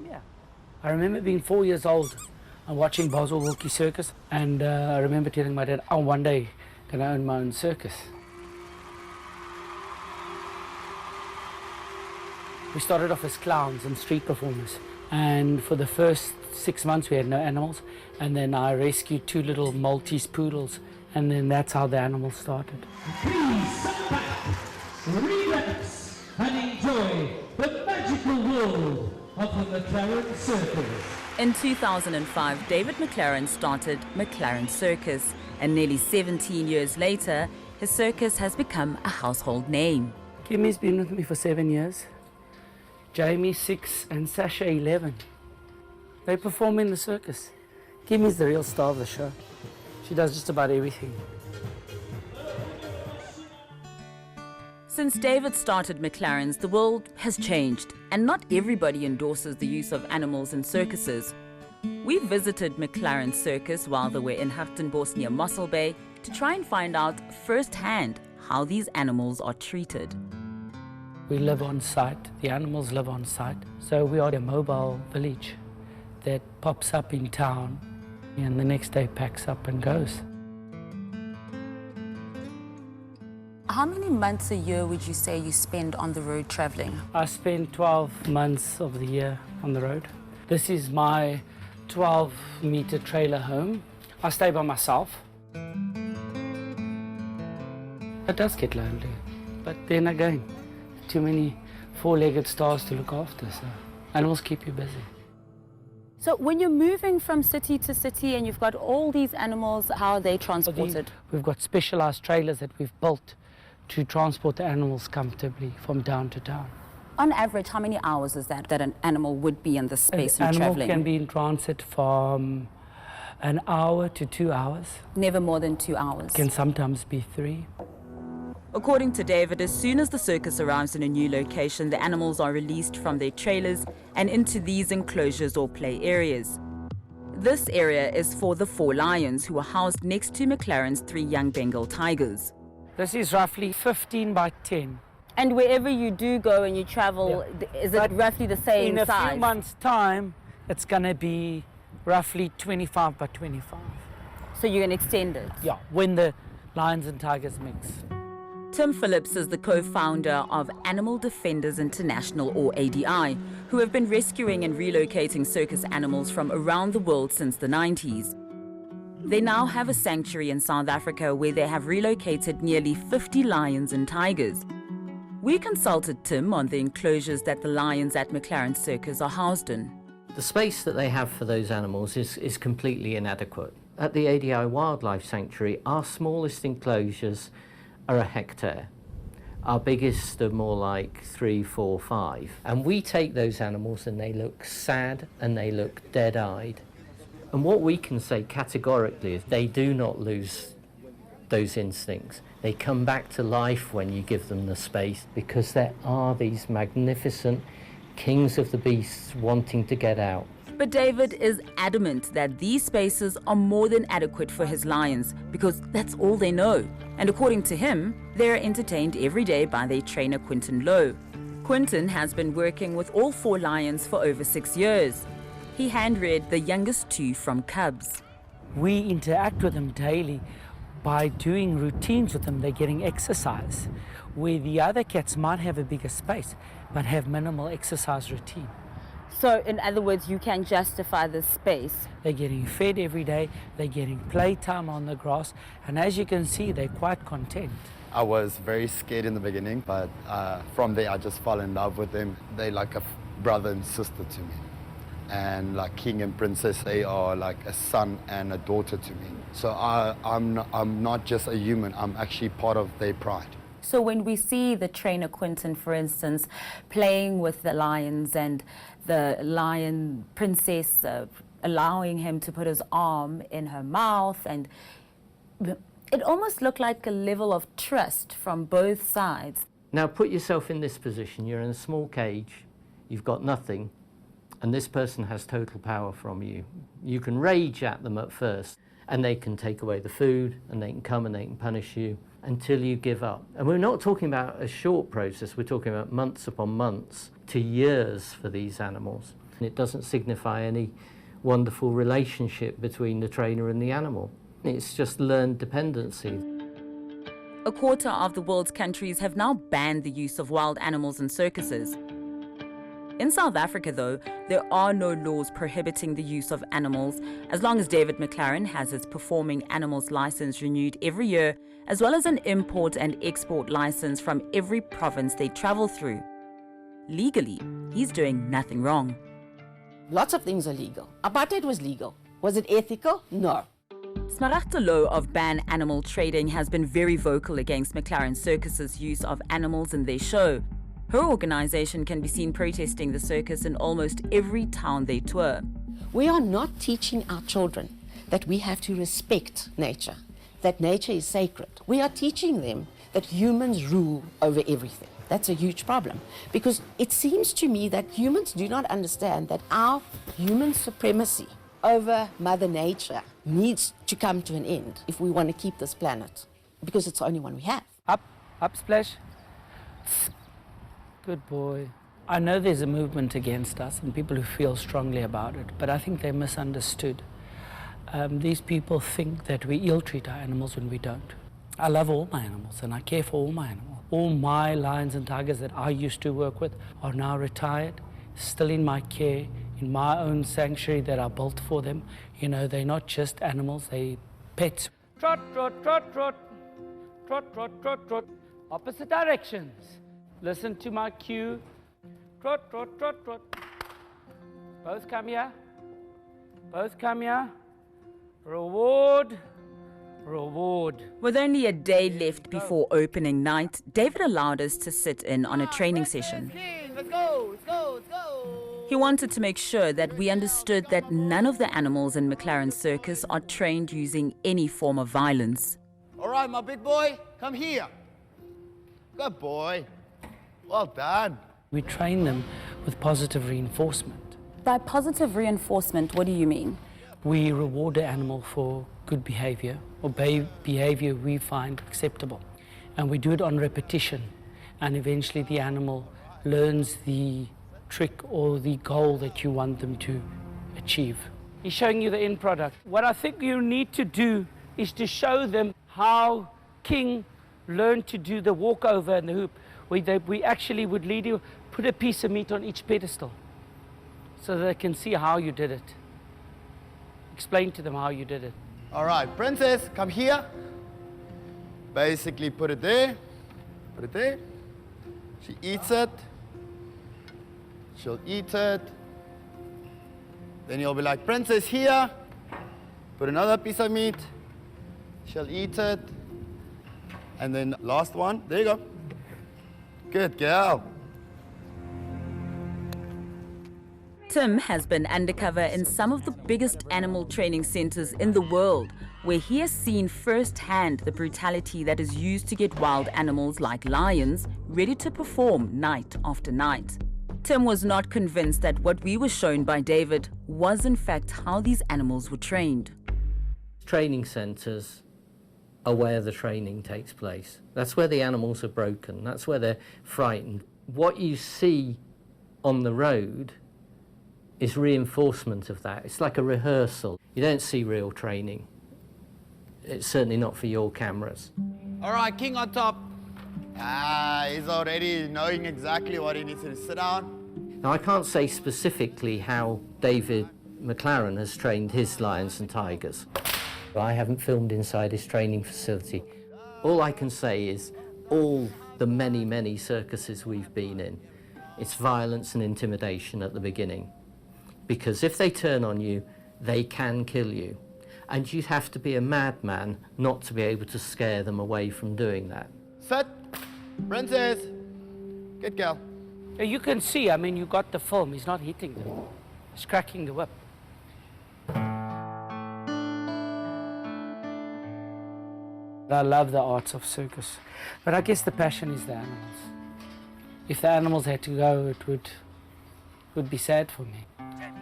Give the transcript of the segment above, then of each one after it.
Yeah. I remember being 4 years old and watching Boswell Circus, and I remember telling my dad, "Oh, one day I'm going to own my own circus." We started off as clowns and street performers, and for the first 6 months we had no animals, and then I rescued 2 little Maltese poodles, and then that's how the animals started. Please sit back, relax, and enjoy the magical world of the McLaren Circus. In 2005, David McLaren started McLaren Circus, and nearly 17 years later, his circus has become a household name. Kimmy's been with me for 7 years. Jamie 6 and Sasha 11. They perform in the circus. Kimmy's the real star of the show. She does just about everything. Since David started McLaren's, the world has changed, and not everybody endorses the use of animals in circuses. We visited McLaren Circus while they were in Haftenbos near Mossel Bay to try and find out firsthand how these animals are treated. We live on site, the animals live on site, so we are a mobile village that pops up in town and the next day packs up and goes. How many months a year would you say you spend on the road traveling? I spend 12 months of the year on the road. This is my 12-meter trailer home. I stay by myself. It does get lonely, but then again, too many four-legged stars to look after, so animals keep you busy. So when you're moving from city to city and you've got all these animals, how are they transported? We've got specialized trailers that we've built to transport the animals comfortably from town to town. On average, how many hours is that an animal would be in the space and traveling? An animal can be in transit from an hour to 2 hours. Never more than 2 hours? Can sometimes be 3. According to David, as soon as the circus arrives in a new location, the animals are released from their trailers and into these enclosures or play areas. This area is for the 4 lions who are housed next to McLaren's 3 young Bengal tigers. This is roughly 15 by 10. And wherever you do go and you travel, is it roughly the same size? In a few months' time, it's going to be roughly 25 by 25. So you're going to extend it? Yeah, when the lions and tigers mix. Tim Phillips is the co-founder of Animal Defenders International, or ADI, who have been rescuing and relocating circus animals from around the world since the 90s. They now have a sanctuary in South Africa where they have relocated nearly 50 lions and tigers. We consulted Tim on the enclosures that the lions at McLaren Circus are housed in. The space that they have for those animals is completely inadequate. At the ADI Wildlife Sanctuary, our smallest enclosures are 1 hectare. Our biggest are more like 3, 4, 5. And we take those animals and they look sad and they look dead-eyed. And what we can say categorically is they do not lose those instincts. They come back to life when you give them the space, because there are these magnificent kings of the beasts wanting to get out. But David is adamant that these spaces are more than adequate for his lions because that's all they know. And according to him, they're entertained every day by their trainer Quinton Lowe. Quinton has been working with all 4 lions for over 6 years. He hand-reared the youngest 2 from cubs. We interact with them daily. By doing routines with them, they're getting exercise, where the other cats might have a bigger space, but have minimal exercise routine. So, in other words, you can justify the space. They're getting fed every day, they're getting playtime on the grass, and as you can see, they're quite content. I was very scared in the beginning, but from there I just fell in love with them. They're like a brother and sister to me. And like King and Princess, they are like a son and a daughter to me. So I'm not just a human, I'm actually part of their pride. So when we see the trainer Quinton, for instance, playing with the lions and the lion princess allowing him to put his arm in her mouth, and it almost looked like a level of trust from both sides. Now put yourself in this position. You're in a small cage, you've got nothing, and this person has total power from you. You can rage at them at first, and they can take away the food, and they can come and they can punish you until you give up. And we're not talking about a short process, we're talking about months upon months to years for these animals. It doesn't signify any wonderful relationship between the trainer and the animal. It's just learned dependency. A quarter of the world's countries have now banned the use of wild animals in circuses. In South Africa, though, there are no laws prohibiting the use of animals as long as David McLaren has his performing animals license renewed every year, as well as an import and export license from every province they travel through. Legally, he's doing nothing wrong. Lots of things are legal. Apartheid was legal. Was it ethical? No. Smaragde Lou of Ban Animal Trading has been very vocal against McLaren Circus's use of animals in their show. Her organization can be seen protesting the circus in almost every town they tour. We are not teaching our children that we have to respect nature, that nature is sacred. We are teaching them that humans rule over everything. That's a huge problem, because it seems to me that humans do not understand that our human supremacy over Mother Nature needs to come to an end if we want to keep this planet, because it's the only one we have. Up, splash. Good boy. I know there's a movement against us and people who feel strongly about it, but I think they're misunderstood. These people think that we ill-treat our animals when we don't. I love all my animals and I care for all my animals. All my lions and tigers that I used to work with are now retired, still in my care, in my own sanctuary that I built for them. You know, they're not just animals, they're pets. Trot, trot, trot, trot. Trot, trot, trot, trot. Opposite directions. Listen to my cue. Trot, trot, trot, trot. Both come here. Both come here. Reward. Reward. With only a day left before opening night, David allowed us to sit in on a training session. Let's go, let's go, let's go. He wanted to make sure that we understood that none of the animals in McLaren Circus are trained using any form of violence. All right, my big boy, come here. Good boy. Well done. We train them with positive reinforcement. By positive reinforcement, what do you mean? We reward the animal for good behavior or behavior we find acceptable. And we do it on repetition. And eventually the animal learns the trick or the goal that you want them to achieve. He's showing you the end product. What I think you need to do is to show them how King learned to do the walkover and the hoop. We actually would lead you, put a piece of meat on each pedestal so that they can see how you did it. Explain to them how you did it. All right, princess, come here. Basically, put it there. Put it there. She eats it. She'll eat it. Then you'll be like, princess, here. Put another piece of meat. She'll eat it. And then last one. There you go. Good girl. Tim has been undercover in some of the biggest animal training centers in the world, where he has seen firsthand the brutality that is used to get wild animals like lions ready to perform night after night. Tim was not convinced that what we were shown by David was in fact how these animals were trained. Training centres are where the training takes place. That's where the animals are broken. That's where they're frightened. What you see on the road is reinforcement of that. It's like a rehearsal. You don't see real training. It's certainly not for your cameras. All right, King on top. He's already knowing exactly what he needs to do. Sit down. Now, I can't say specifically how David McLaren has trained his lions and tigers. I haven't filmed inside his training facility. All I can say is all the many, many circuses we've been in, it's violence and intimidation at the beginning. Because if they turn on you, they can kill you. And you'd have to be a madman not to be able to scare them away from doing that. Sit. Princess. Good girl. You can see, I mean, you got the film. He's not hitting them. He's cracking the whip. I love the arts of circus, but I guess the passion is the animals. If the animals had to go, it would be sad for me.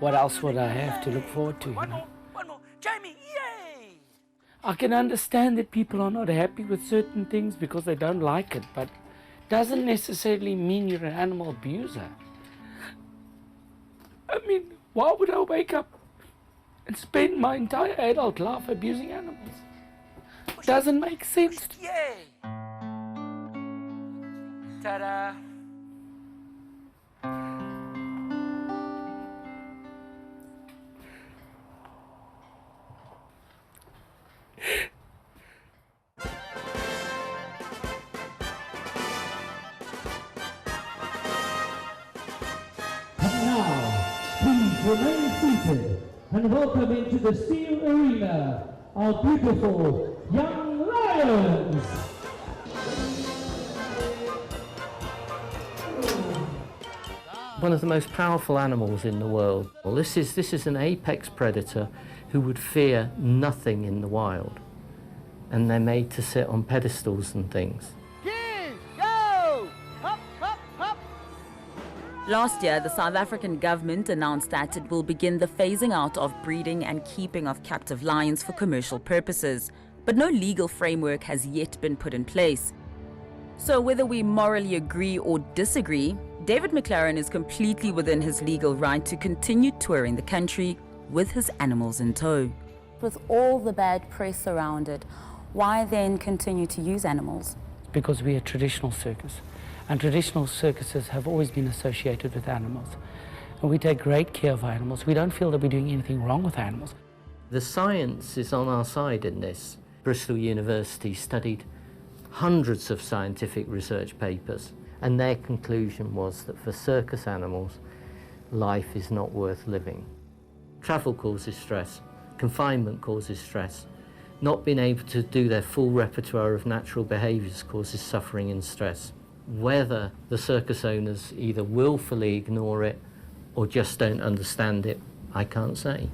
What else would I have to look forward to, you know? One more. Jamie, yay! I can understand that people are not happy with certain things because they don't like it, but doesn't necessarily mean you're an animal abuser. I'm I mean, why would I wake up and spend my entire adult life abusing animals? Doesn't make sense. Yay! Ta-da! And now, please remain seated and welcome into the steel arena our beautiful young lions. One of the most powerful animals in the world. Well, this is an apex predator who would fear nothing in the wild. And they're made to sit on pedestals and things. Last year, the South African government announced that it will begin the phasing out of breeding and keeping of captive lions for commercial purposes. But no legal framework has yet been put in place. So whether we morally agree or disagree, David McLaren is completely within his legal right to continue touring the country with his animals in tow. With all the bad press around it, why then continue to use animals? Because we're a traditional circus, and traditional circuses have always been associated with animals. And we take great care of our animals. We don't feel that we're doing anything wrong with animals. The science is on our side in this. Bristol University studied hundreds of scientific research papers, and their conclusion was that for circus animals, life is not worth living. Travel causes stress, confinement causes stress, not being able to do their full repertoire of natural behaviours causes suffering and stress. Whether the circus owners either willfully ignore it or just don't understand it, I can't say.